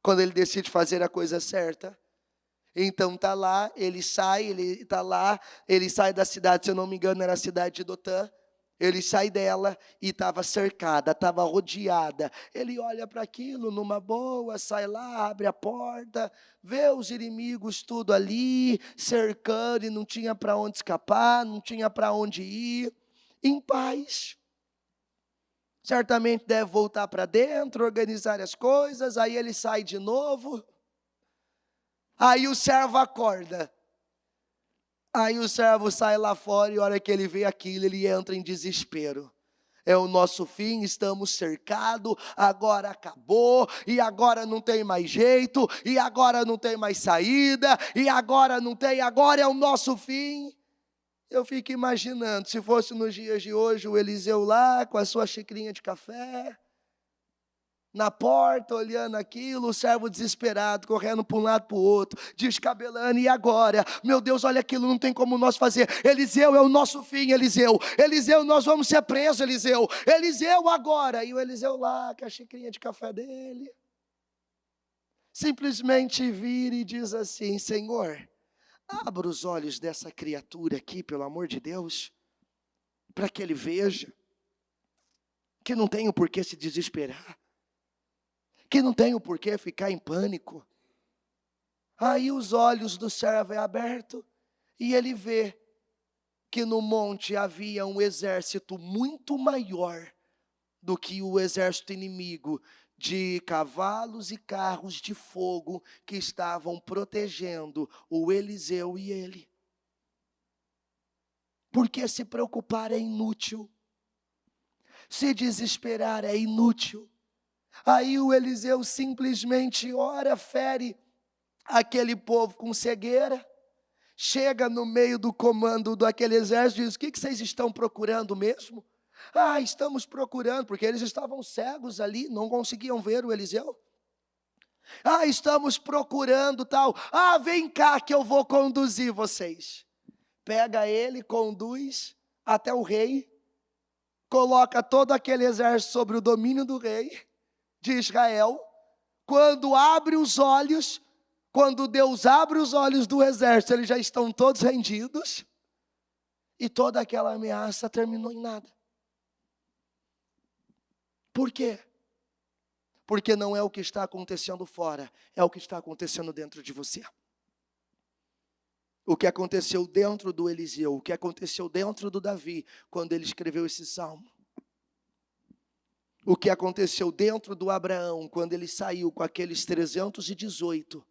quando ele decide fazer a coisa certa. Então está lá, ele sai da cidade, se eu não me engano era a cidade de Dotã. Ele sai dela e estava cercada, estava rodeada. Ele olha para aquilo numa boa, sai lá, abre a porta, vê os inimigos tudo ali, cercando, e não tinha para onde escapar, não tinha para onde ir, em paz. Certamente deve voltar para dentro, organizar as coisas, aí ele sai de novo. Aí o servo acorda. Aí o servo sai lá fora e a hora que ele vê aquilo, ele entra em desespero. é o nosso fim, estamos cercados, agora acabou, e agora não tem mais jeito, e agora não tem mais saída, e agora não tem, agora é o nosso fim. Eu fico imaginando, se fosse nos dias de hoje, o Eliseu lá, com a sua xicrinha de café, na porta, olhando aquilo, o servo desesperado, correndo para um lado para o outro, descabelando, e agora? Meu Deus, olha aquilo, não tem como nós fazer. Eliseu, é o nosso fim, Eliseu. Eliseu, nós vamos ser presos, Eliseu. Eliseu, agora. E o Eliseu lá, com a xicrinha de café dele, simplesmente vira e diz assim: Senhor, abra os olhos dessa criatura aqui, pelo amor de Deus, para que ele veja que não tem o porquê se desesperar, que não tem o porquê ficar em pânico. Aí os olhos do servo é aberto e ele vê que no monte havia um exército muito maior do que o exército inimigo, de cavalos e carros de fogo que estavam protegendo o Eliseu e ele. Porque se preocupar é inútil, se desesperar é inútil. Aí o Eliseu simplesmente ora, fere aquele povo com cegueira, chega no meio do comando daquele exército e diz: o que vocês estão procurando mesmo? Ah, estamos procurando, porque eles estavam cegos ali, não conseguiam ver o Eliseu. Ah, estamos procurando tal. Ah, vem cá que eu vou conduzir vocês. Pega ele, conduz até o rei, coloca todo aquele exército sobre o domínio do rei de Israel. Quando abre os olhos, quando Deus abre os olhos do exército, eles já estão todos rendidos, e toda aquela ameaça terminou em nada. Por quê? Porque não é o que está acontecendo fora, é o que está acontecendo dentro de você. O que aconteceu dentro do Eliseu, o que aconteceu dentro do Davi, quando ele escreveu esse salmo. O que aconteceu dentro do Abraão, quando ele saiu com aqueles 318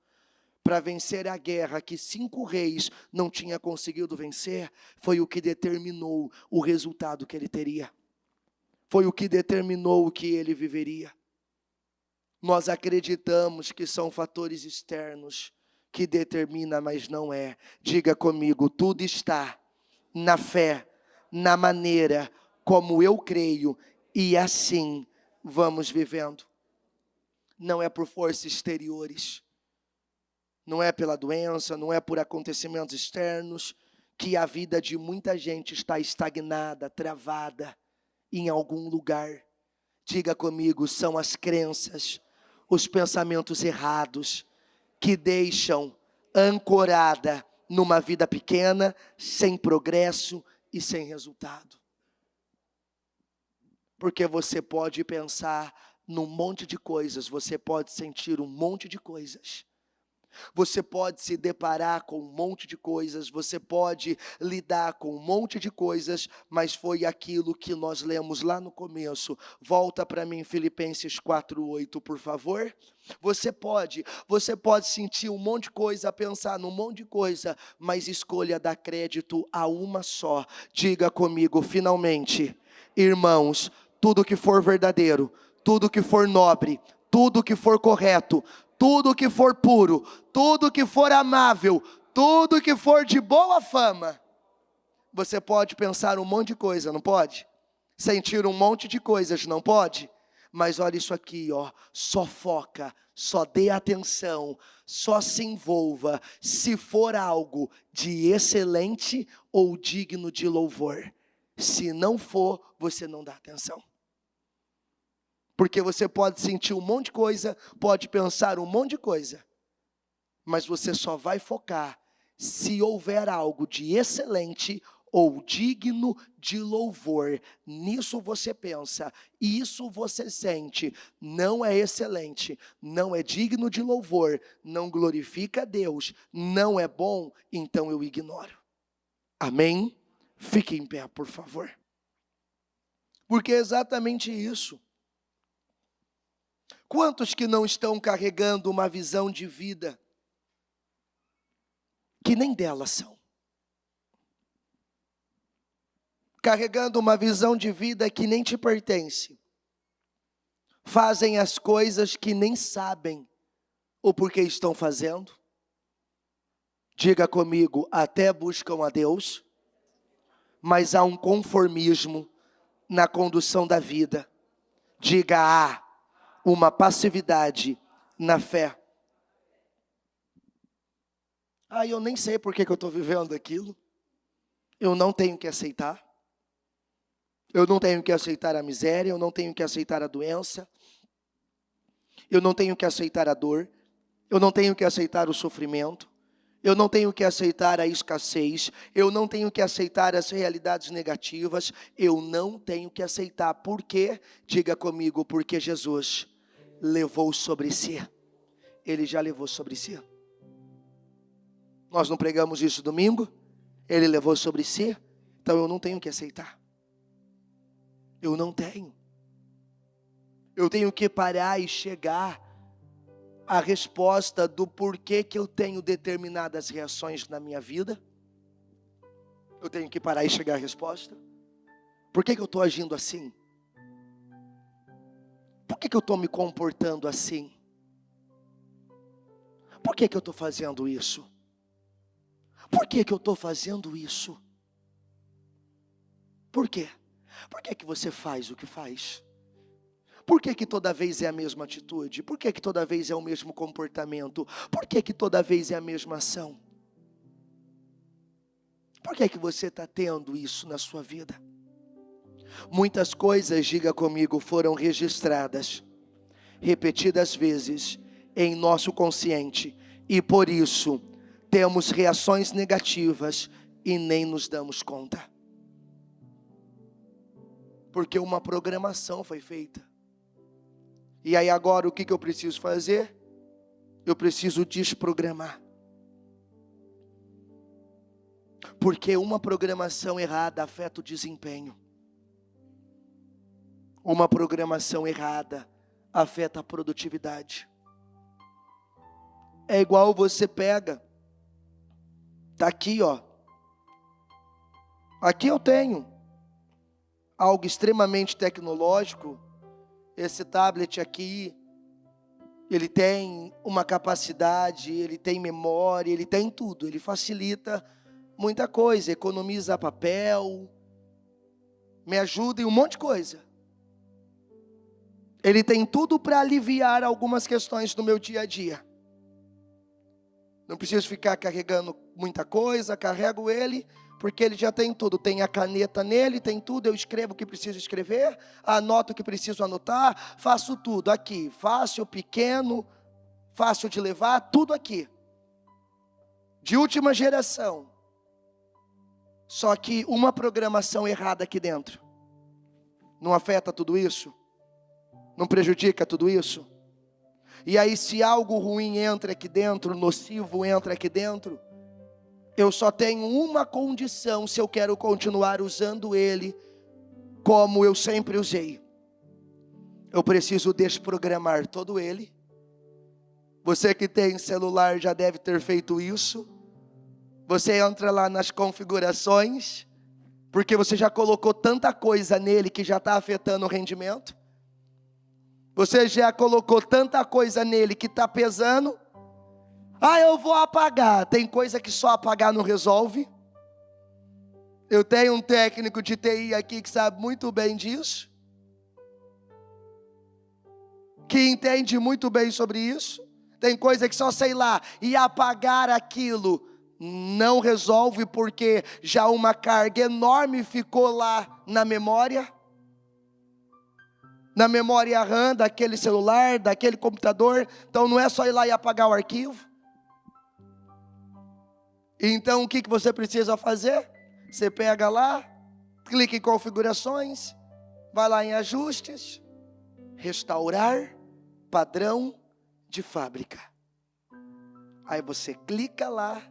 para vencer a guerra que 5 reis não tinham conseguido vencer, foi o que determinou o resultado que ele teria. Foi o que determinou o que ele viveria. Nós acreditamos que são fatores externos que determina, mas não é. Diga comigo, tudo está na fé, na maneira como eu creio, e assim vamos vivendo. Não é por forças exteriores, não é pela doença, não é por acontecimentos externos, que a vida de muita gente está estagnada, travada em algum lugar. Diga comigo, são as crenças, os pensamentos errados, que deixam ancorada numa vida pequena, sem progresso e sem resultado. Porque você pode pensar num monte de coisas, você pode sentir um monte de coisas, você pode se deparar com um monte de coisas, você pode lidar com um monte de coisas, mas foi aquilo que nós lemos lá no começo. Volta para mim, Filipenses 4:8, por favor. Você pode sentir um monte de coisa, pensar num monte de coisa, mas escolha dar crédito a uma só. Diga comigo, finalmente, irmãos, tudo que for verdadeiro, tudo que for nobre, tudo que for correto, tudo que for puro, tudo que for amável, tudo que for de boa fama. Você pode pensar um monte de coisa, não pode? Sentir um monte de coisas, não pode? Mas olha isso aqui, ó, só foca, só dê atenção, só se envolva, se for algo de excelente ou digno de louvor. Se não for, você não dá atenção. Porque você pode sentir um monte de coisa, pode pensar um monte de coisa, mas você só vai focar se houver algo de excelente ou digno de louvor. Nisso você pensa, isso você sente, não é excelente, não é digno de louvor, não glorifica a Deus, não é bom, então eu ignoro. Amém? Fique em pé, por favor. Porque é exatamente isso. Quantos que não estão carregando uma visão de vida que nem delas são? carregando uma visão de vida que nem te pertence. Fazem as coisas que nem sabem o porquê estão fazendo. Diga comigo, até buscam a Deus, mas há um conformismo na condução da vida. Diga, há uma passividade na fé. Eu nem sei por que eu estou vivendo aquilo. Eu não tenho que aceitar. Eu não tenho que aceitar a miséria, eu não tenho que aceitar a doença. Eu não tenho que aceitar a dor. Eu não tenho que aceitar o sofrimento. Eu não tenho que aceitar a escassez. Eu não tenho que aceitar as realidades negativas. Eu não tenho que aceitar. Por quê? Diga comigo, porque Jesus levou sobre si. Ele já levou sobre si. Nós não pregamos isso domingo? Ele levou sobre si. Então eu não tenho que aceitar. Eu não tenho. Eu tenho que parar e chegar à resposta do porquê que eu tenho determinadas reações na minha vida. Eu tenho que parar e chegar à resposta. Por que eu estou agindo assim? Por que eu estou me comportando assim? Por que eu estou fazendo isso? Por que eu estou fazendo isso? Por quê? Por que você faz o que faz? Por que toda vez é a mesma atitude? Por que toda vez é o mesmo comportamento? Por que toda vez é a mesma ação? Por que você está tendo isso na sua vida? Muitas coisas, diga comigo, foram registradas, repetidas vezes, em nosso consciente. E por isso, temos reações negativas e nem nos damos conta. Porque uma programação foi feita. E aí agora o que eu preciso fazer? Eu preciso desprogramar. Porque uma programação errada afeta o desempenho. Uma programação errada afeta a produtividade. É igual você pega, tá aqui ó. Aqui eu tenho algo extremamente tecnológico. Esse tablet aqui, ele tem uma capacidade, ele tem memória, ele tem tudo. Ele facilita muita coisa, economiza papel, me ajuda em um monte de coisa. Ele tem tudo para aliviar algumas questões do meu dia a dia. Não preciso ficar carregando muita coisa, carrego ele, porque ele já tem tudo. Tem a caneta nele, tem tudo. Eu escrevo o que preciso escrever, anoto o que preciso anotar, faço tudo aqui. Fácil, pequeno, fácil de levar, tudo aqui. De última geração. Só que uma programação errada aqui dentro não afeta tudo isso? Não prejudica tudo isso? E aí se algo ruim entra aqui dentro, nocivo entra aqui dentro, eu só tenho uma condição se eu quero continuar usando ele como eu sempre usei. Eu preciso desprogramar todo ele. Você que tem celular já deve ter feito isso. Você entra lá nas configurações, porque você já colocou tanta coisa nele que já está afetando o rendimento. Você já colocou tanta coisa nele que está pesando. Eu vou apagar. Tem coisa que só apagar não resolve. Eu tenho um técnico de TI aqui que sabe muito bem disso. Que entende muito bem sobre isso. Tem coisa que só sei lá. E apagar aquilo não resolve porque já uma carga enorme ficou lá na memória. Na memória RAM daquele celular, daquele computador. Então não é só ir lá e apagar o arquivo. Então o que você precisa fazer? Você pega lá, clica em configurações, vai lá em ajustes, restaurar padrão de fábrica. Aí você clica lá,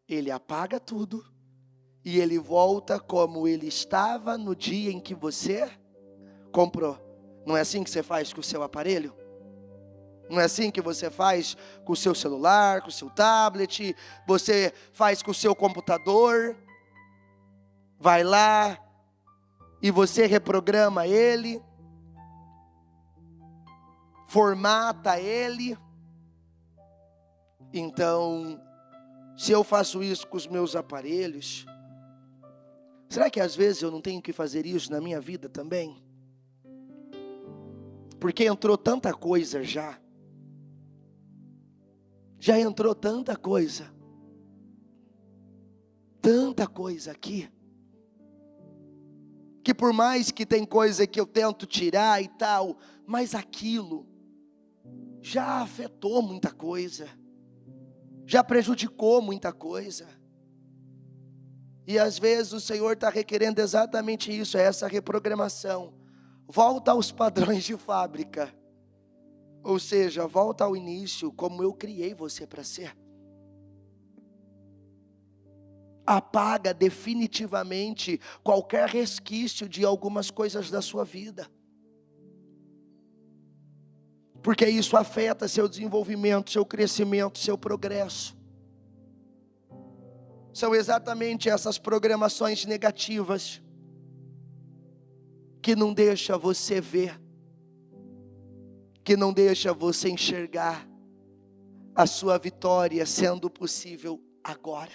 ele apaga tudo e ele volta como ele estava no dia em que você comprou. Não é assim que você faz com o seu aparelho? Não é assim que você faz com o seu celular, com o seu tablet, você faz com o seu computador? Vai lá, e você reprograma ele, formata ele. Então, se eu faço isso com os meus aparelhos, será que às vezes eu não tenho que fazer isso na minha vida também? Porque entrou tanta coisa já entrou tanta coisa aqui, que por mais que tem coisa que eu tento tirar e tal, mas aquilo já afetou muita coisa, já prejudicou muita coisa. E às vezes o Senhor está requerendo exatamente isso, essa reprogramação. Volta aos padrões de fábrica. Ou seja, volta ao início, como eu criei você para ser. Apaga definitivamente qualquer resquício de algumas coisas da sua vida. Porque isso afeta seu desenvolvimento, seu crescimento, seu progresso. São exatamente essas programações negativas que não deixa você ver, que não deixa você enxergar a sua vitória sendo possível agora,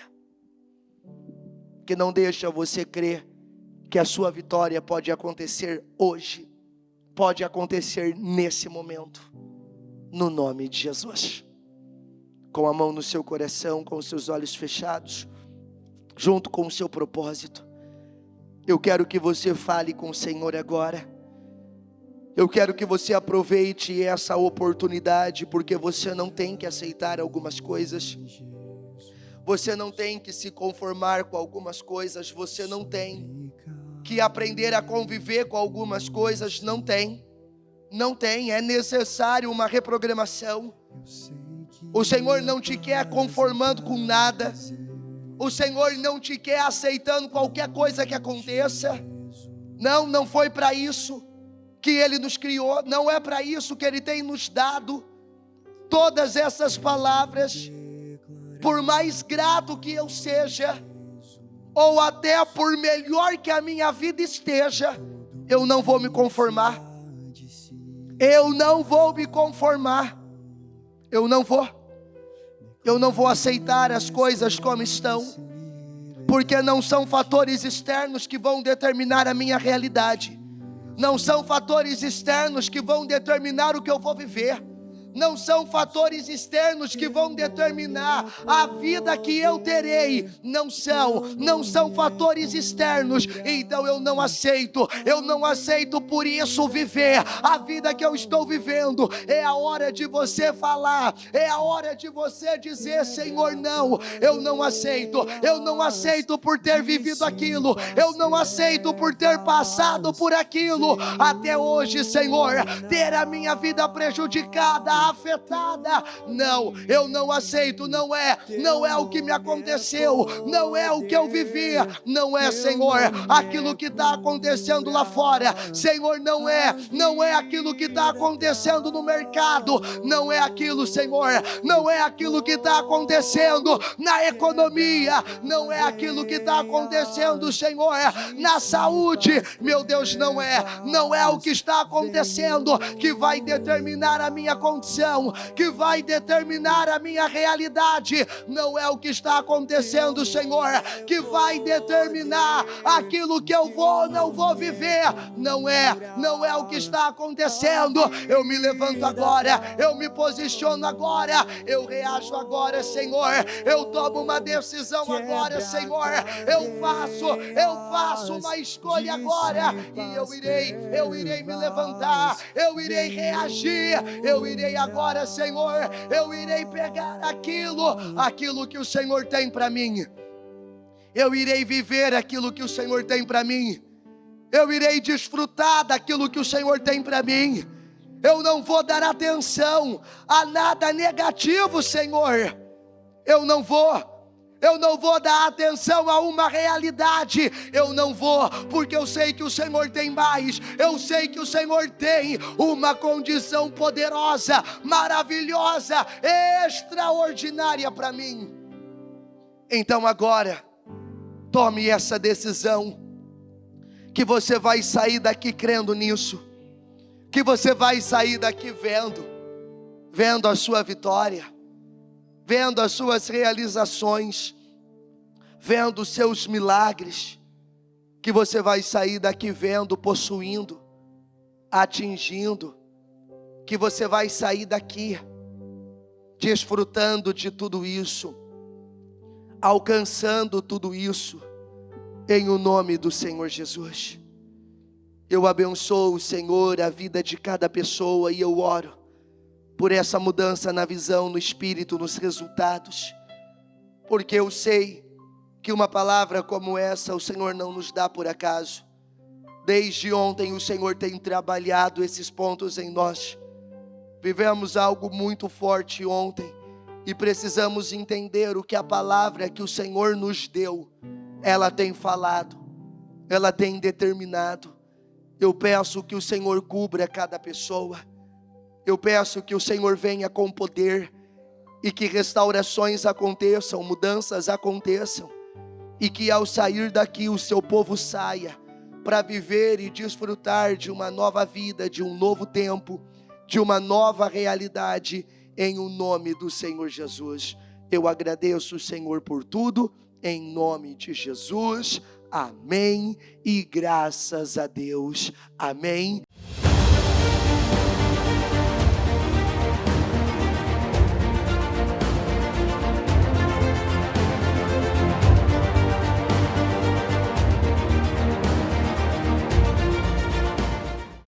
que não deixa você crer que a sua vitória pode acontecer hoje, pode acontecer nesse momento, no nome de Jesus. Com a mão no seu coração, com os seus olhos fechados, junto com o seu propósito, eu quero que você fale com o Senhor agora. Eu quero que você aproveite essa oportunidade, porque você não tem que aceitar algumas coisas, você não tem que se conformar com algumas coisas, você não tem que aprender a conviver com algumas coisas, não tem, é necessário uma reprogramação. O Senhor não te quer conformando com nada, o Senhor não te quer aceitando qualquer coisa que aconteça. Não foi para isso que Ele nos criou, não é para isso que Ele tem nos dado todas essas palavras. Por mais grato que eu seja, ou até por melhor que a minha vida esteja, eu não vou me conformar. Eu não vou me conformar. Eu não vou aceitar as coisas como estão, porque não são fatores externos que vão determinar a minha realidade. Não são fatores externos que vão determinar o que eu vou viver. Não são fatores externos que vão determinar a vida que eu terei. Não são fatores externos. Então eu não aceito por isso viver a vida que eu estou vivendo. É a hora de você falar, é a hora de você dizer: Senhor, não, eu não aceito por ter vivido aquilo, eu não aceito por ter passado por aquilo até hoje, Senhor, ter a minha vida prejudicada, afetada. Não, eu não aceito, não é o que me aconteceu, não é o que eu vivi, não é, Senhor, aquilo que está acontecendo lá fora, Senhor, não é aquilo que está acontecendo no mercado, não é aquilo, Senhor, não é aquilo que está acontecendo na economia, não é aquilo que está acontecendo, Senhor, na saúde, meu Deus, não é o que está acontecendo que vai determinar a minha condição, que vai determinar a minha realidade, não é o que está acontecendo, Senhor, que vai determinar aquilo que eu vou ou não vou viver, não é o que está acontecendo. Eu me levanto agora, eu me posiciono agora, eu reajo agora, Senhor, eu tomo uma decisão agora, Senhor, eu faço uma escolha agora, e eu irei me levantar, eu irei reagir, eu irei agora, Senhor, eu irei pegar aquilo que o Senhor tem para mim, eu irei viver aquilo que o Senhor tem para mim, eu irei desfrutar daquilo que o Senhor tem para mim, eu não vou dar atenção a nada negativo, Senhor, eu não vou dar atenção a uma realidade, eu não vou, porque eu sei que o Senhor tem mais, eu sei que o Senhor tem uma condição poderosa, maravilhosa, extraordinária para mim. Então agora, tome essa decisão, que você vai sair daqui crendo nisso, que você vai sair daqui vendo a sua vitória, vendo as suas realizações, vendo os seus milagres, que você vai sair daqui vendo, possuindo, atingindo, que você vai sair daqui desfrutando de tudo isso, alcançando tudo isso, em o nome do Senhor Jesus. Eu abençoo, Senhor, a vida de cada pessoa e eu oro por essa mudança na visão, no espírito, nos resultados, porque eu sei que uma palavra como essa o Senhor não nos dá por acaso. Desde ontem o Senhor tem trabalhado esses pontos em nós. Vivemos algo muito forte ontem e precisamos entender o que a palavra que o Senhor nos deu, ela tem falado, ela tem determinado. Eu peço que o Senhor cubra cada pessoa. Eu peço que o Senhor venha com poder e que restaurações aconteçam, mudanças aconteçam, e que ao sair daqui o seu povo saia para viver e desfrutar de uma nova vida, de um novo tempo, de uma nova realidade, em o nome do Senhor Jesus. Eu agradeço, Senhor, por tudo, em nome de Jesus. Amém e graças a Deus. Amém.